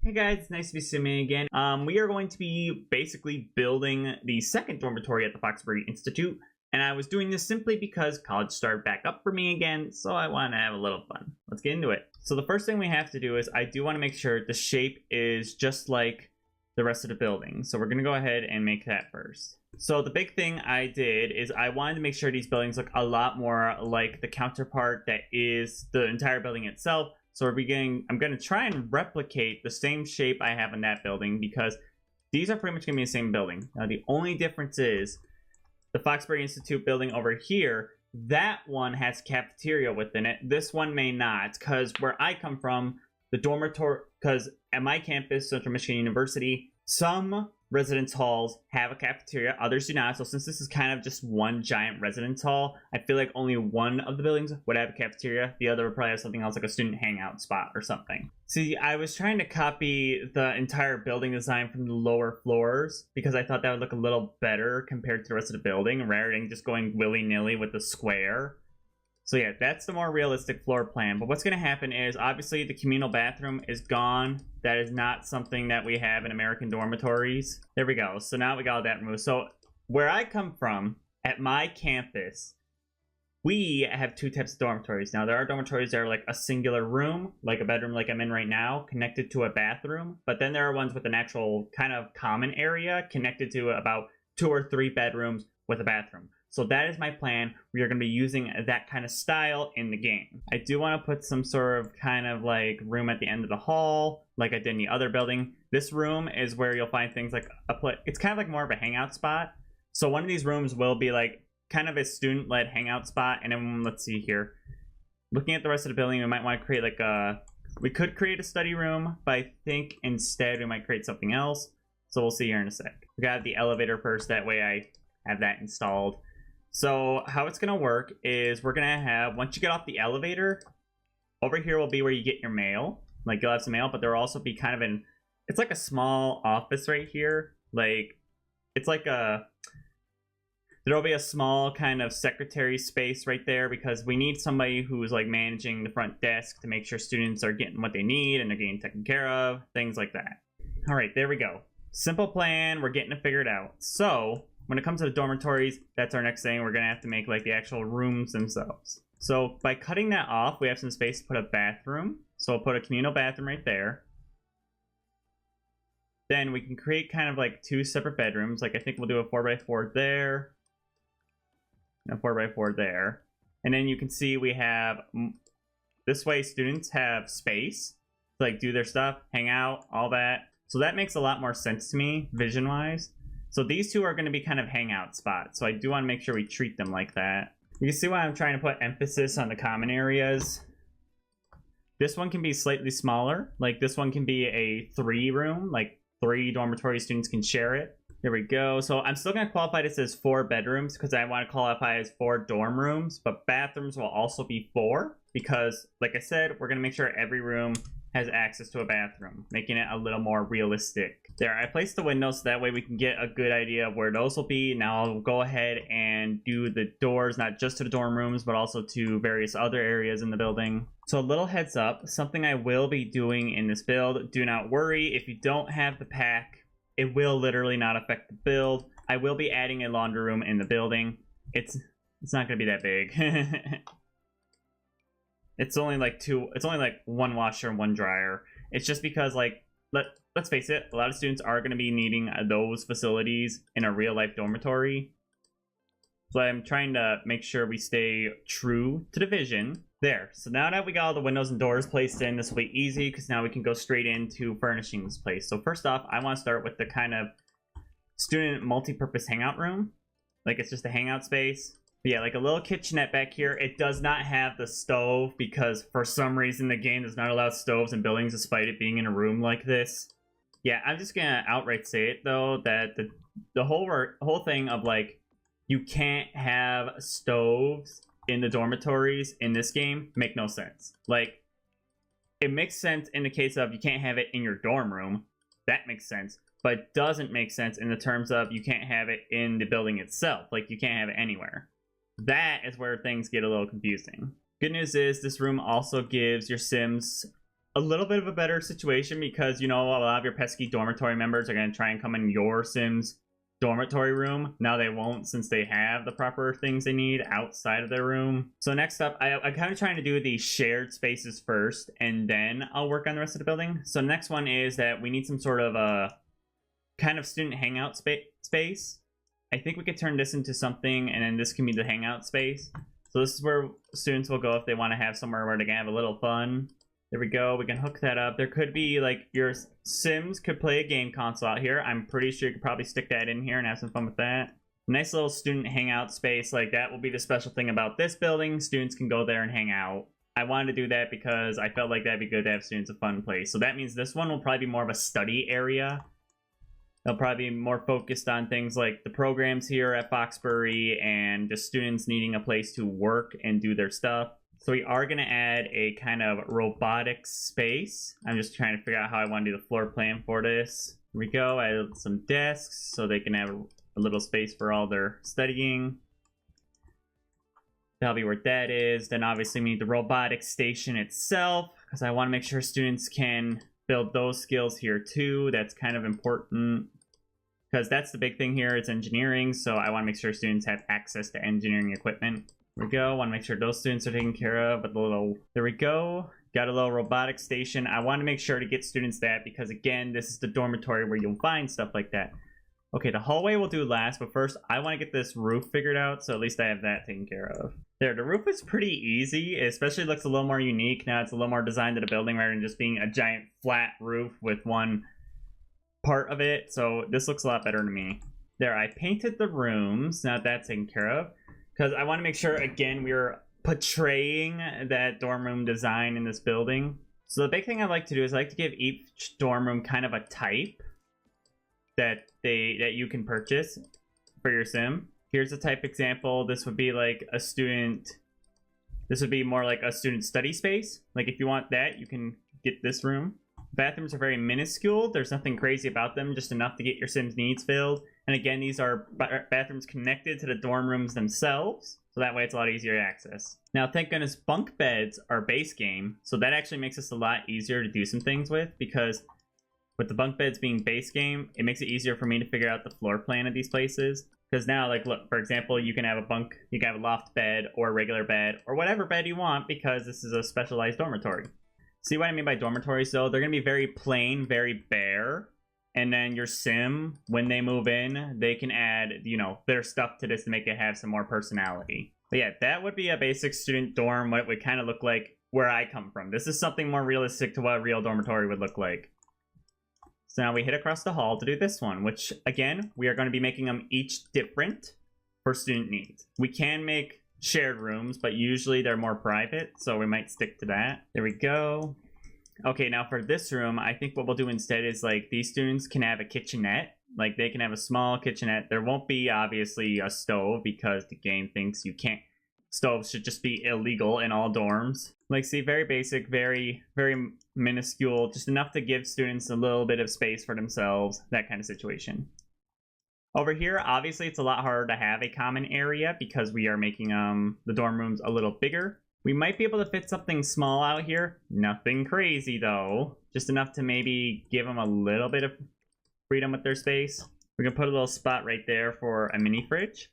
Hey guys, it's nice to be swimming again. We are going to be basically building the second dormitory at the Foxbury Institute, and I was doing this simply because college started back up for me again, so I want to have a little fun. Let's get into it. So the first thing we have to do is I do want to make sure the shape is just like the rest of the building. So we're going to go ahead and make that first. So the big thing I did is I wanted to make sure these buildings look a lot more like the counterpart that is the entire building itself. So I'm going to try and replicate the same shape I have in that building because these are pretty much going to be the same building. Now the only difference is the Foxbury Institute building over here, that one has cafeteria within it. This one may not, because where I come from, the dormitory, because at my campus, Central Michigan University, some residence halls have a cafeteria, others do not. So since this is kind of just one giant residence hall, I feel like only one of the buildings would have a cafeteria. The other would probably have something else like a student hangout spot or something. See, I was trying to copy the entire building design from the lower floors because I thought that would look a little better compared to the rest of the building rather than just going willy-nilly with the square. So yeah, that's the more realistic floor plan. But what's going to happen is, obviously, the communal bathroom is gone. That is not something that we have in American dormitories. There we go. So now we got that removed. So where I come from, at my campus, we have two types of dormitories. Now, there are dormitories that are like a singular room, like a bedroom like I'm in right now, connected to a bathroom. But then there are ones with an actual kind of common area connected to about 2 or 3 bedrooms with a bathroom. So that is my plan. We are going to be using that kind of style in the game. I do want to put some sort of kind of like room at the end of the hall, like I did in the other building. This room is where you'll find things like it's kind of like more of a hangout spot. So one of these rooms will be like kind of a student-led hangout spot. And then let's see here. Looking at the rest of the building, we might want to create like we could create a study room, but I think instead we might create something else. So we'll see here in a sec. We got the elevator first. That way I have that installed. So how it's going to work is we're going to have, once you get off the elevator, over here will be where you get your mail. Like, you'll have some mail, but there will also be kind of it's like a small office right here. Like, it's like there'll be a small kind of secretary space right there because we need somebody who's like managing the front desk to make sure students are getting what they need and they're getting taken care of, things like that. All right, there we go. Simple plan, we're getting it figured out. So when it comes to the dormitories, that's our next thing. We're going to have to make like the actual rooms themselves. So by cutting that off, we have some space to put a bathroom. So we'll put a communal bathroom right there. Then we can create kind of like 2 separate bedrooms. Like I think we'll do a 4x4 there. And a 4x4 there. And then you can see we have, this way students have space to like do their stuff, hang out, all that. So that makes a lot more sense to me, vision-wise. So these 2 are going to be kind of hangout spots. So I do want to make sure we treat them like that. You can see why I'm trying to put emphasis on the common areas. This one can be slightly smaller. Like this one can be a 3 room, like 3 dormitory students can share it. There we go. So I'm still going to qualify this as 4 bedrooms because I want to qualify as 4 dorm rooms, but bathrooms will also be 4 because, like I said, we're going to make sure every room has access to a bathroom, making it a little more realistic. There, I placed the windows so that way we can get a good idea of where those will be. Now I'll go ahead and do the doors, not just to the dorm rooms, but also to various other areas in the building. So a little heads up, something I will be doing in this build, do not worry if you don't have the pack, it will literally not affect the build. I will be adding a laundry room in the building. It's not going to be that big. It's only like 1 washer and 1 dryer. It's just because, like, let's face it, a lot of students are going to be needing those facilities in a real life dormitory. So I'm trying to make sure we stay true to the vision. There. So now that we got all the windows and doors placed in, this will be easy because now we can go straight into furnishing this place. So first off, I want to start with the kind of student multi-purpose hangout room. Like it's just a hangout space. But yeah, like a little kitchenette back here. It does not have the stove because for some reason the game does not allow stoves in buildings despite it being in a room like this. Yeah, I'm just gonna outright say it though, that the whole thing of like you can't have stoves in the dormitories in this game make no sense. Like, it makes sense in the case of you can't have it in your dorm room. That makes sense. But it doesn't make sense in the terms of you can't have it in the building itself. Like, you can't have it anywhere. That is where things get a little confusing. Good news is this room also gives your Sims a little bit of a better situation because, you know, a lot of your pesky dormitory members are going to try and come in your Sims dormitory room. Now they won't, since they have the proper things they need outside of their room. So next up, I'm kind of trying to do the shared spaces first, and then I'll work on the rest of the building. So the next one is that we need some sort of a kind of student hangout space. I think we could turn this into something, and then this can be the hangout space. So this is where students will go if they want to have somewhere where they can have a little fun. There we go. We can hook that up. There could be, like, your Sims could play a game console out here. I'm pretty sure you could probably stick that in here and have some fun with that. Nice little student hangout space. Like, that will be the special thing about this building. Students can go there and hang out. I wanted to do that because I felt like that'd be good to have students a fun place. So that means this one will probably be more of a study area. They'll probably be more focused on things like the programs here at Foxbury and just students needing a place to work and do their stuff. So we are going to add a kind of robotics space. I'm just trying to figure out how I want to do the floor plan for this. Here we go. Add some desks so they can have a little space for all their studying. That'll be where that is. Then obviously we need the robotics station itself because I want to make sure students can build those skills here too. That's kind of important because that's the big thing here. It's engineering. So I want to make sure students have access to engineering equipment. There we go. Want to make sure those students are taken care of with the little... There we go. Got a little robotics station. I want to make sure to get students that because, again, this is the dormitory where you'll find stuff like that. Okay, the hallway we'll do last, but first I want to get this roof figured out, so at least I have that taken care of. There, the roof is pretty easy. It especially looks a little more unique. Now it's a little more designed to the building rather than just being a giant flat roof with one part of it. So this looks a lot better to me. There, I painted the rooms. Now that's taken care of. Because I want to make sure, again, we're portraying that dorm room design in this building. So the big thing I like to do is I like to give each dorm room kind of a type that you can purchase for your sim. Here's a type example. This would be like a student... This would be more like a student study space. Like if you want that, you can get this room. Bathrooms are very minuscule. There's nothing crazy about them, just enough to get your Sim's needs filled. And again, these are bathrooms connected to the dorm rooms themselves, so that way it's a lot easier to access. Now, thank goodness bunk beds are base game, so that actually makes this a lot easier to do some things with, because with the bunk beds being base game, it makes it easier for me to figure out the floor plan of these places. Because now, like, look, for example, you can have a loft bed or a regular bed or whatever bed you want because this is a specialized dormitory. See what I mean by dormitories, though? They're going to be very plain, very bare. And then your sim, when they move in, they can add, you know, their stuff to this to make it have some more personality. But yeah, that would be a basic student dorm, what it would kind of look like where I come from. This is something more realistic to what a real dormitory would look like. So now we hit across the hall to do this one, which, again, we are going to be making them each different for student needs. We can make shared rooms, but usually they're more private, so we might stick to that. There we go. Okay, now for this room, I think what we'll do instead is, like, these students can have a kitchenette. Like, they can have a small kitchenette. There won't be, obviously, a stove because the game thinks you can't. Stoves should just be illegal in all dorms. Like, see, very basic, very, very minuscule, just enough to give students a little bit of space for themselves, that kind of situation. Over here, obviously, it's a lot harder to have a common area because we are making the dorm rooms a little bigger. We might be able to fit something small out here. Nothing crazy, though. Just enough to maybe give them a little bit of freedom with their space. We can put a little spot right there for a mini fridge.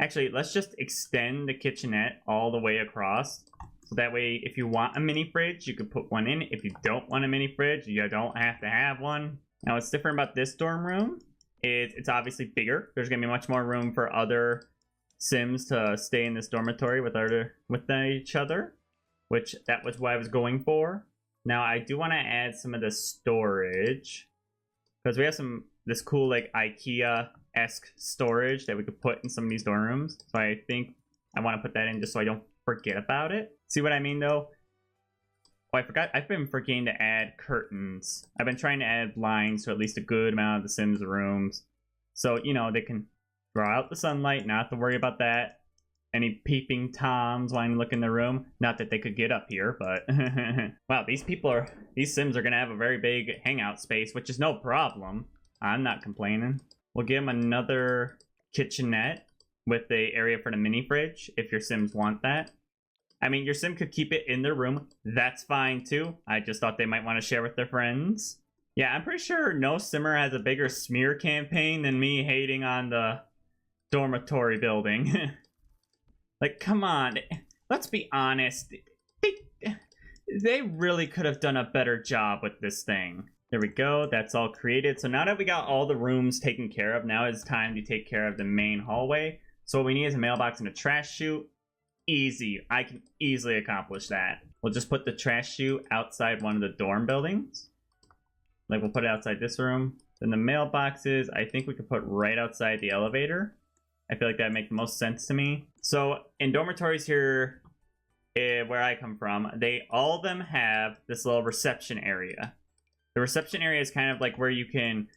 Actually, let's just extend the kitchenette all the way across. So that way, if you want a mini fridge, you could put one in. If you don't want a mini fridge, you don't have to have one. Now, what's different about this dorm room is it's obviously bigger. There's going to be much more room for other Sims to stay in this dormitory with each other, which that was what I was going for. Now, I do want to add some of the storage because we have this cool, like, IKEA-esque storage that we could put in some of these dorm rooms. So I think I want to put that in just so I don't forget about it. See what I mean, though? Oh, I forgot. I've been forgetting to add curtains. I've been trying to add blinds to at least a good amount of the Sims rooms. So, you know, they can draw out the sunlight, not have to worry about that. Any peeping Toms wanting to look in the room. Not that they could get up here, but... Wow, these Sims are going to have a very big hangout space, which is no problem. I'm not complaining. We'll give them another kitchenette with the area for the mini fridge, if your Sims want that. I mean, your sim could keep it in their room. That's fine too. I just thought they might want to share with their friends. Yeah, I'm pretty sure no simmer has a bigger smear campaign than me hating on the dormitory building. Like, come on. Let's be honest. They really could have done a better job with this thing. There we go. That's all created. So now that we got all the rooms taken care of, now it's time to take care of the main hallway. So what we need is a mailbox and a trash chute. Easy. I can easily accomplish that. We'll just put the trash chute outside one of the dorm buildings. Like, we'll put it outside this room. Then the mailboxes, I think we could put right outside the elevator. I feel like that would make the most sense to me. So in dormitories here, where I come from, all of them have this little reception area. The reception area is kind of like where you can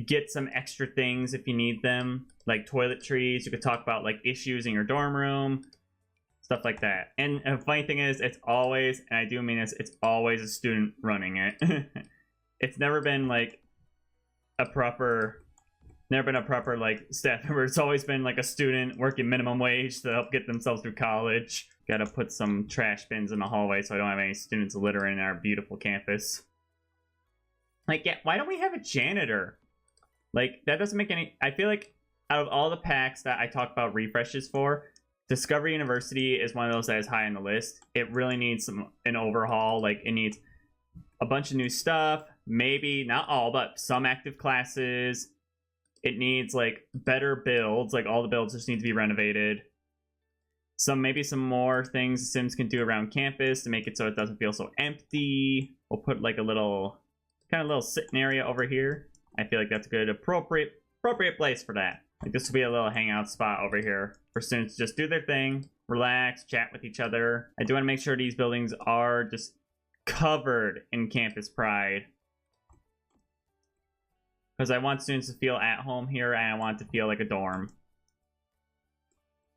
get some extra things if you need them, like toiletries. You could talk about like issues in your dorm room, stuff like that. And the funny thing is, it's always, and I do mean this, it's always a student running it. It's never been like a proper like staff member. It's always been like a student working minimum wage to help get themselves through college. Gotta put some trash bins in the hallway so I don't have any students littering our beautiful campus. Like, yeah, why don't we have a janitor? Like, that doesn't make any... I feel like out of all the packs that I talk about refreshes for, Discovery University is one of those that is high on the list. It really needs an overhaul. Like, it needs a bunch of new stuff. Maybe, not all, but some active classes. It needs, like, better builds. Like, all the builds just need to be renovated. Maybe some more things Sims can do around campus to make it so it doesn't feel so empty. We'll put, like, a little sitting area over here. I feel like that's a good, appropriate place for that. Like, this will be a little hangout spot over here for students to just do their thing, relax, chat with each other. I do want to make sure these buildings are just covered in campus pride, because I want students to feel at home here, and I want it to feel like a dorm.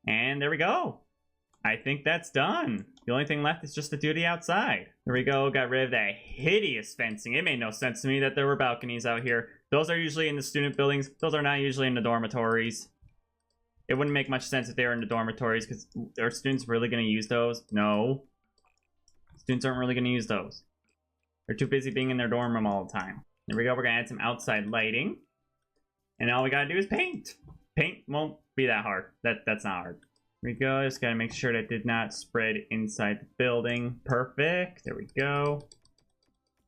And there we go. I think that's done. The only thing left is just to do the outside. There we go. Got rid of that hideous fencing. It made no sense to me that there were balconies out here. Those are usually in the student buildings. Those are not usually in the dormitories. It wouldn't make much sense if they were in the dormitories, because are students really going to use those? No. Students aren't really going to use those. They're too busy being in their dorm room all the time. There we go. We're going to add some outside lighting. And all we got to do is paint. Paint won't be that hard. That's not hard. There we go. Just gotta make sure that did not spread inside the building. Perfect. There we go.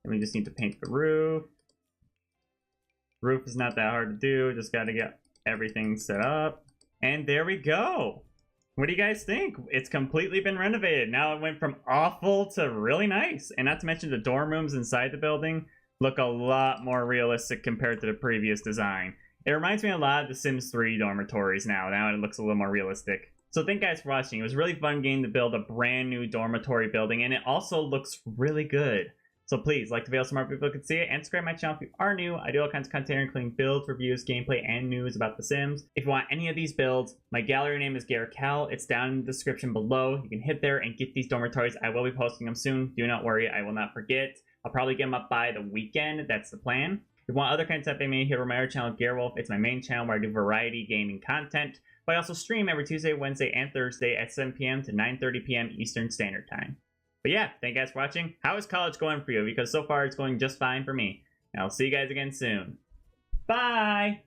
And we just need to paint the roof. Roof is not that hard to do. Just gotta get everything set up. And there we go. What do you guys think? It's completely been renovated. Now it went from awful to really nice. And not to mention the dorm rooms inside the building look a lot more realistic compared to the previous design. It reminds me a lot of the Sims 3 dormitories now. Now it looks a little more realistic. So thank you guys for watching. It was a really fun game to build a brand new dormitory building, and it also looks really good. So please, like the video so more people can see it, and subscribe to my channel if you are new. I do all kinds of content including builds, reviews, gameplay, and news about The Sims. If you want any of these builds, my gallery name is garrcall. It's down in the description below. You can hit there and get these dormitories. I will be posting them soon. Do not worry, I will not forget. I'll probably get them up by the weekend. That's the plan. If you want other content I made, here on my other channel, Garwolf. It's my main channel where I do variety gaming content. But I also stream every Tuesday, Wednesday, and Thursday at 7 p.m. to 9:30 p.m. Eastern Standard Time. But yeah, thank you guys for watching. How is college going for you? Because so far it's going just fine for me. And I'll see you guys again soon. Bye!